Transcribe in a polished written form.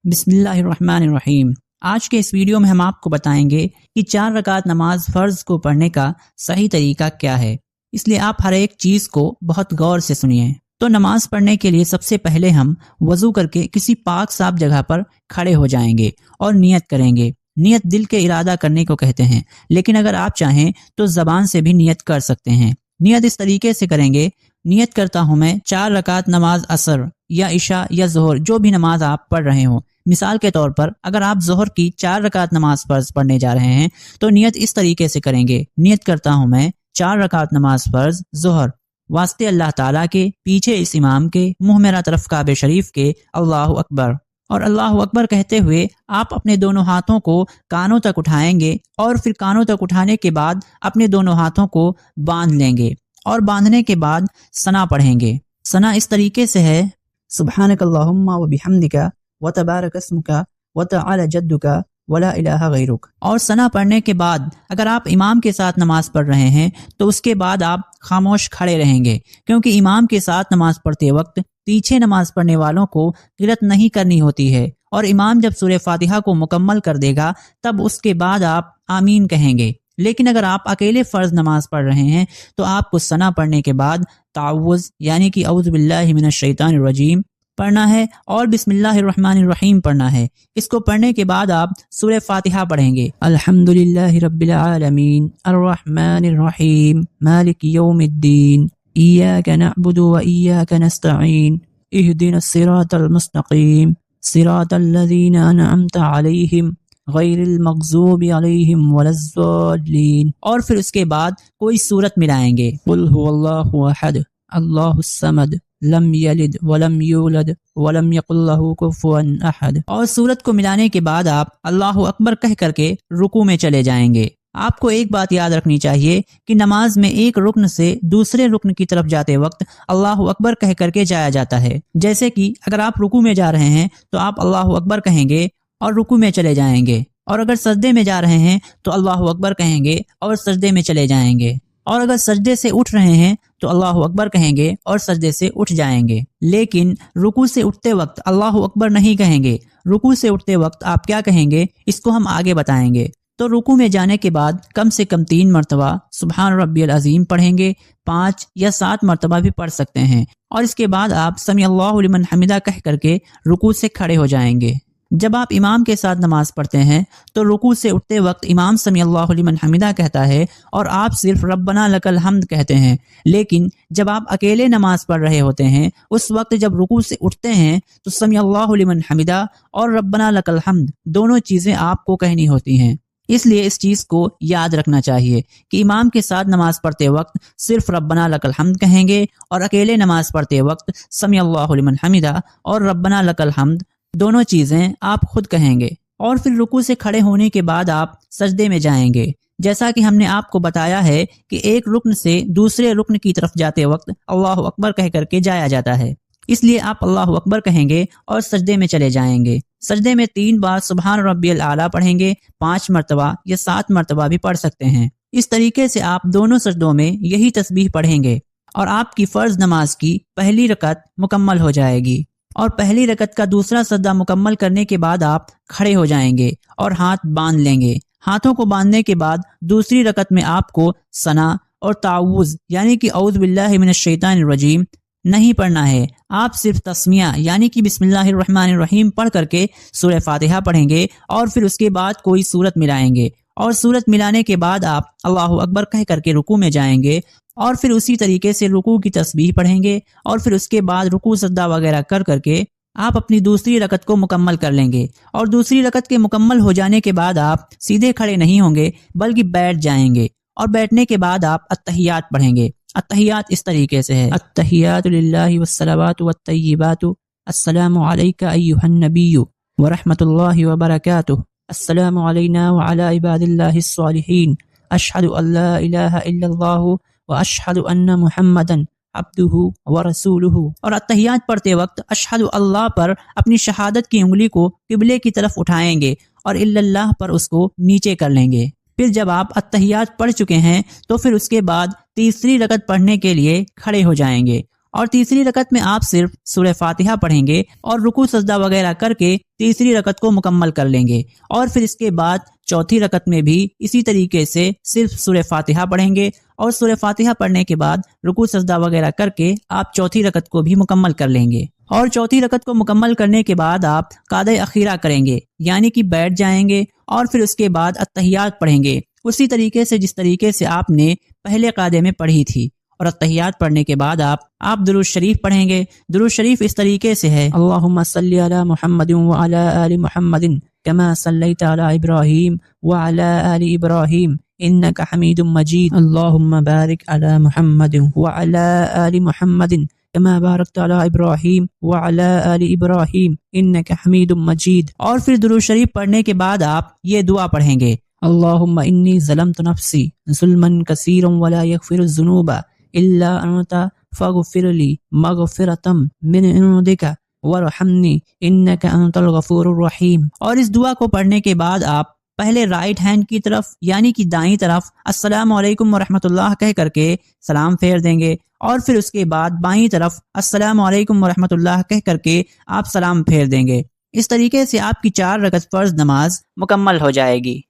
بسم اللہ الرحمن الرحیم۔ آج کے اس ویڈیو میں ہم آپ کو بتائیں گے کہ 4 رکعت نماز فرض کو پڑھنے کا صحیح طریقہ کیا ہے، اس لیے آپ ہر ایک چیز کو بہت غور سے سنیے۔ تو نماز پڑھنے کے لیے سب سے پہلے ہم وضو کر کے کسی پاک صاف جگہ پر کھڑے ہو جائیں گے اور نیت کریں گے۔ نیت دل کے ارادہ کرنے کو کہتے ہیں، لیکن اگر آپ چاہیں تو زبان سے بھی نیت کر سکتے ہیں۔ نیت اس طریقے سے کریں گے: نیت کرتا ہوں میں 4 رکعت نماز عصر یا عشاء یا ظہر، جو بھی نماز آپ پڑھ رہے ہوں۔ مثال کے طور پر اگر آپ ظہر کی 4 رکعت نماز فرض پڑھنے جا رہے ہیں تو نیت اس طریقے سے کریں گے: نیت کرتا ہوں میں 4 رکعت نماز فرض ظہر، واسطے اللہ تعالیٰ کے، پیچھے اس امام کے، منہ میرا طرف کعبہ شریف کے، اللہ اکبر۔ اور اللہ اکبر کہتے ہوئے آپ اپنے دونوں ہاتھوں کو کانوں تک اٹھائیں گے، اور پھر کانوں تک اٹھانے کے بعد اپنے دونوں ہاتھوں کو باندھ لیں گے، اور باندھنے کے بعد ثنا پڑھیں گے۔ ثنا اس طریقے سے ہے: سبحانک اللہم و بحمدک وتبارک اسمک وتعالی جدک ولا الہ غیرک۔ اور ثنا پڑھنے کے بعد اگر آپ امام کے ساتھ نماز پڑھ رہے ہیں تو اس کے بعد آپ خاموش کھڑے رہیں گے، کیونکہ امام کے ساتھ نماز پڑھتے وقت پیچھے نماز پڑھنے والوں کو قرأت نہیں کرنی ہوتی ہے، اور امام جب سورہ فاتحہ کو مکمل کر دے گا تب اس کے بعد آپ آمین کہیں گے۔ لیکن اگر آپ اکیلے فرض نماز پڑھ رہے ہیں تو آپ کو ثنا پڑھنے کے بعد تعوذ یعنی کہ اعوذ باللہ من الشیطان الرجیم پڑھنا ہے، اور بسم اللہ الرحمن الرحیم پڑھنا ہے۔ اس کو پڑھنے کے بعد آپ سورہ فاتحہ پڑھیں گے: الحمدللہ رب العالمین الرحمن الرحیم مالک یوم الدین ایاک نعبد و ایاک نستعین اہدنا الصراط المستقیم صراط الذین انعمت علیہم غیر المغضوب علیہم ولا الضالین۔ اور پھر اس کے بعد کوئی سورت ملائیں گے: قل هو اللہ احد اللہ الصمد لم یلد ولم یولد ولم یکن لہ کفوا احد۔ اور سورت کو ملانے کے بعد آپ اللہ اکبر کہہ کر کے رکوع میں چلے جائیں گے۔ آپ کو ایک بات یاد رکھنی چاہیے کہ نماز میں ایک رکن سے دوسرے رکن کی طرف جاتے وقت اللہ اکبر کہہ کر کے جایا جاتا ہے۔ جیسے کہ اگر آپ رکوع میں جا رہے ہیں تو آپ اللہ اکبر کہیں گے اور رکوع میں چلے جائیں گے، اور اگر سجدے میں جا رہے ہیں تو اللہ اکبر کہیں گے اور سجدے میں چلے جائیں گے، اور اگر سجدے سے اٹھ رہے ہیں تو اللہ اکبر کہیں گے اور سجدے سے اٹھ جائیں گے۔ لیکن رکوع سے اٹھتے وقت اللہ اکبر نہیں کہیں گے۔ رکوع سے اٹھتے وقت آپ کیا کہیں گے اس کو ہم آگے بتائیں گے۔ تو رکوع میں جانے کے بعد کم سے کم 3 مرتبہ سبحان ربی العظیم پڑھیں گے، 5 یا 7 مرتبہ بھی پڑھ سکتے ہیں، اور اس کے بعد آپ سمیع اللہ لمن حمدہ کہہ کر کے رکوع سے کھڑے ہو جائیں گے۔ جب آپ امام کے ساتھ نماز پڑھتے ہیں تو رکوع سے اٹھتے وقت امام سمیع اللہ لمن حمدہ کہتا ہے اور آپ صرف ربنا لک الحمد کہتے ہیں۔ لیکن جب آپ اکیلے نماز پڑھ رہے ہوتے ہیں اس وقت جب رکوع سے اٹھتے ہیں تو سمیع اللہ لمن حمدہ اور ربنا لک الحمد دونوں چیزیں آپ کو کہنی ہوتی ہیں۔ اس لیے اس چیز کو یاد رکھنا چاہیے کہ امام کے ساتھ نماز پڑھتے وقت صرف ربنا لک الحمد کہیں گے، اور اکیلے نماز پڑھتے وقت سمیع اللہ لمن حمدہ اور ربنا لک الحمد دونوں چیزیں آپ خود کہیں گے۔ اور پھر رکوع سے کھڑے ہونے کے بعد آپ سجدے میں جائیں گے۔ جیسا کہ ہم نے آپ کو بتایا ہے کہ ایک رکن سے دوسرے رکن کی طرف جاتے وقت اللہ اکبر کہہ کر کے جایا جاتا ہے، اس لیے آپ اللہ اکبر کہیں گے اور سجدے میں چلے جائیں گے۔ سجدے میں 3 بار سبحان ربی الاعلیٰ پڑھیں گے، 5 مرتبہ یا 7 مرتبہ بھی پڑھ سکتے ہیں۔ اس طریقے سے آپ دونوں سجدوں میں یہی تسبیح پڑھیں گے، اور آپ کی فرض نماز کی پہلی رکعت مکمل ہو جائے گی۔ اور پہلی رکعت کا دوسرا سجدہ مکمل کرنے کے بعد آپ کھڑے ہو جائیں گے اور ہاتھ باندھ لیں گے۔ ہاتھوں کو باندھنے کے بعد دوسری رکعت میں آپ کو ثنا اور تعوذ یعنی کہ اعوذ باللہ من الشیطان الرجیم نہیں پڑھنا ہے۔ آپ صرف تسمیہ یعنی کہ بسم اللہ الرحمن الرحیم پڑھ کر کے سورہ فاتحہ پڑھیں گے، اور پھر اس کے بعد کوئی سورت ملائیں گے، اور سورت ملانے کے بعد آپ اللہ اکبر کہہ کر کے رکوع میں جائیں گے، اور پھر اسی طریقے سے رکوع کی تسبیح پڑھیں گے، اور پھر اس کے بعد رکوع سجدہ وغیرہ کر کر کے آپ اپنی دوسری رکعت کو مکمل کر لیں گے۔ اور دوسری رکعت کے مکمل ہو جانے کے بعد آپ سیدھے کھڑے نہیں ہوں گے بلکہ بیٹھ جائیں گے، اور بیٹھنے کے بعد آپ التحیات پڑھیں گے۔ التحیات اس طریقے سے ہے: التحیات للہ والصلوات والطیبات السلام علیک ایھا النبی ورحمۃ اللہ وبرکاتہ السلام علینا وعلی عباد اللہ الصالحین اشہد ان لا الہ الا اللہ واشہد ان محمدا عبدہ ورسولہ۔ اور التحیات پڑھتے وقت اشہد اللہ پر اپنی شہادت کی انگلی کو قبلے کی طرف اٹھائیں گے اور الا اللہ پر اس کو نیچے کر لیں گے۔ پھر جب آپ التحیات پڑھ چکے ہیں تو پھر اس کے بعد تیسری رکعت پڑھنے کے لیے کھڑے ہو جائیں گے، اور تیسری رکعت میں آپ صرف سورہ فاتحہ پڑھیں گے اور رکوع سجدہ وغیرہ کر کے تیسری رکعت کو مکمل کر لیں گے، اور پھر اس کے بعد چوتھی رکعت میں بھی اسی طریقے سے صرف سورہ فاتحہ پڑھیں گے، اور سورہ فاتحہ پڑھنے کے بعد رکوع سجدہ وغیرہ کر کے آپ چوتھی رکعت کو بھی مکمل کر لیں گے، اور چوتھی رکعت کو مکمل کرنے کے بعد آپ قعدہ اخیرہ کریں گے، یعنی کہ بیٹھ جائیں گے، اور پھر اس کے بعد التحیات پڑھیں گے اسی طریقے سے جس طریقے سے آپ نے پہلے قعدے میں پڑھی تھی، اور التحیات پڑھنے کے بعد آپ درود شریف پڑھیں گے۔ درود شریف اس طریقے سے ہے: اللہم صلی علی محمد وعلی آل محمد کما صلیت علی ابراہیم وعلی آل ابراہیم انک حمید مجید، اللہم بارک علی محمد وعلی آل محمد کما بارکت علی ابراہیم وعلی آل ابراہیم انک حمید مجید۔ اور پھر درود شریف پڑھنے کے بعد آپ یہ دعا پڑھیں گے: اللہم انی ظلمت نفسی ظلما کثیرا ولا یغفر الذنوب الا انت فاغفر لی مغفرۃ من عندک وارحمنی انک انت الغفور الرحیم۔ اور اس دعا کو پڑھنے کے بعد آپ پہلے رائٹ ہینڈ کی طرف یعنی کہ دائیں طرف السلام علیکم ورحمۃ اللہ کہہ کر کے سلام پھیر دیں گے، اور پھر اس کے بعد بائیں طرف السلام علیکم ورحمۃ اللہ کہہ کر کے آپ سلام پھیر دیں گے۔ اس طریقے سے آپ کی 4 رکعت فرض نماز مکمل ہو جائے گی۔